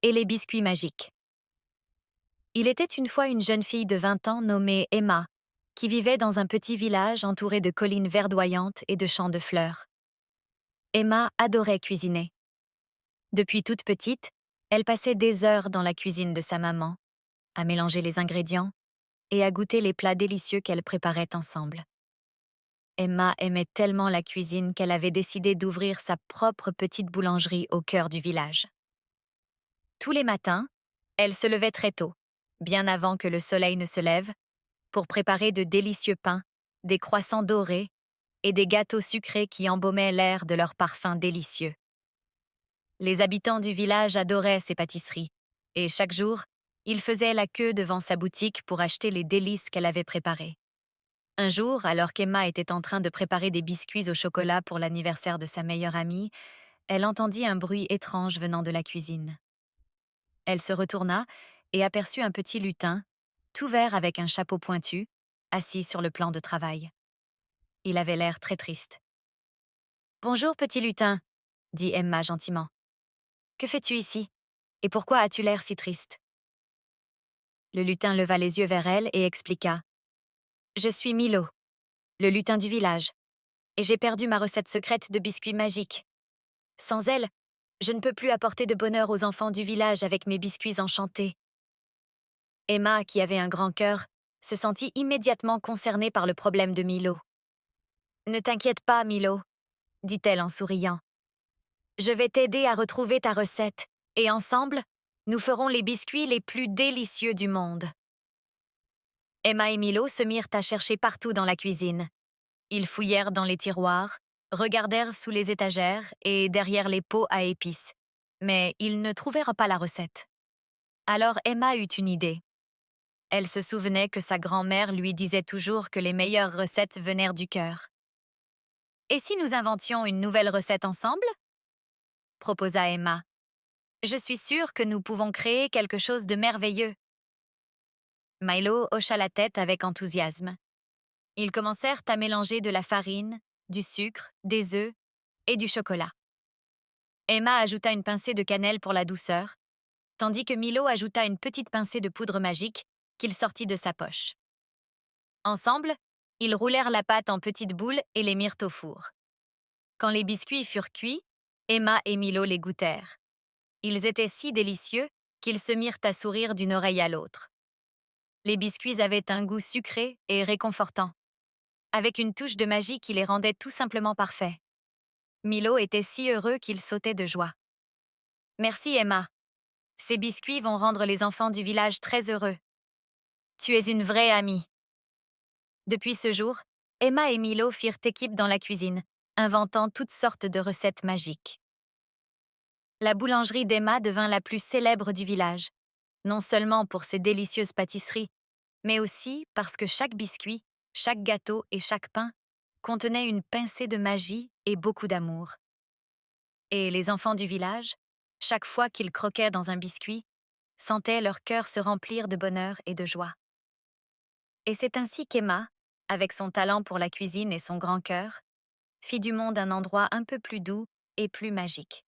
et les biscuits magiques. Il était une fois une jeune fille de 20 ans nommée Emma, qui vivait dans un petit village entouré de collines verdoyantes et de champs de fleurs. Emma adorait cuisiner. Depuis toute petite, elle passait des heures dans la cuisine de sa maman, à mélanger les ingrédients et à goûter les plats délicieux qu'elles préparaient ensemble. Emma aimait tellement la cuisine qu'elle avait décidé d'ouvrir sa propre petite boulangerie au cœur du village. Tous les matins, elle se levait très tôt, bien avant que le soleil ne se lève, pour préparer de délicieux pains, des croissants dorés et des gâteaux sucrés qui embaumaient l'air de leurs parfums délicieux. Les habitants du village adoraient ses pâtisseries, et chaque jour, ils faisaient la queue devant sa boutique pour acheter les délices qu'elle avait préparées. Un jour, alors qu'Emma était en train de préparer des biscuits au chocolat pour l'anniversaire de sa meilleure amie, elle entendit un bruit étrange venant de la cuisine. Elle se retourna et aperçut un petit lutin, tout vert avec un chapeau pointu, assis sur le plan de travail. Il avait l'air très triste. « Bonjour, petit lutin, » dit Emma gentiment. « Que fais-tu ici? Et pourquoi as-tu l'air si triste ?» Le lutin leva les yeux vers elle et expliqua. « Je suis Milo, le lutin du village, et j'ai perdu ma recette secrète de biscuits magiques. Sans elle, je ne peux plus apporter de bonheur aux enfants du village avec mes biscuits enchantés. » Emma, qui avait un grand cœur, se sentit immédiatement concernée par le problème de Milo. « Ne t'inquiète pas, Milo, » dit-elle en souriant. « Je vais t'aider à retrouver ta recette, et ensemble, nous ferons les biscuits les plus délicieux du monde. » Emma et Milo se mirent à chercher partout dans la cuisine. Ils fouillèrent dans les tiroirs, regardèrent sous les étagères et derrière les pots à épices, mais ils ne trouvèrent pas la recette. Alors Emma eut une idée. Elle se souvenait que sa grand-mère lui disait toujours que les meilleures recettes venaient du cœur. « Et si nous inventions une nouvelle recette ensemble ?» proposa Emma. « Je suis sûre que nous pouvons créer quelque chose de merveilleux. » Milo hocha la tête avec enthousiasme. Ils commencèrent à mélanger de la farine, du sucre, des œufs et du chocolat. Emma ajouta une pincée de cannelle pour la douceur, tandis que Milo ajouta une petite pincée de poudre magique qu'il sortit de sa poche. Ensemble, ils roulèrent la pâte en petites boules et les mirent au four. Quand les biscuits furent cuits, Emma et Milo les goûtèrent. Ils étaient si délicieux qu'ils se mirent à sourire d'une oreille à l'autre. Les biscuits avaient un goût sucré et réconfortant, avec une touche de magie qui les rendait tout simplement parfaits. Milo était si heureux qu'il sautait de joie. « Merci, Emma. Ces biscuits vont rendre les enfants du village très heureux. Tu es une vraie amie. » Depuis ce jour, Emma et Milo firent équipe dans la cuisine, inventant toutes sortes de recettes magiques. La boulangerie d'Emma devint la plus célèbre du village, non seulement pour ses délicieuses pâtisseries, mais aussi parce que chaque biscuit, chaque gâteau et chaque pain contenait une pincée de magie et beaucoup d'amour. Et les enfants du village, chaque fois qu'ils croquaient dans un biscuit, sentaient leur cœur se remplir de bonheur et de joie. Et c'est ainsi qu'Emma, avec son talent pour la cuisine et son grand cœur, fit du monde un endroit un peu plus doux et plus magique.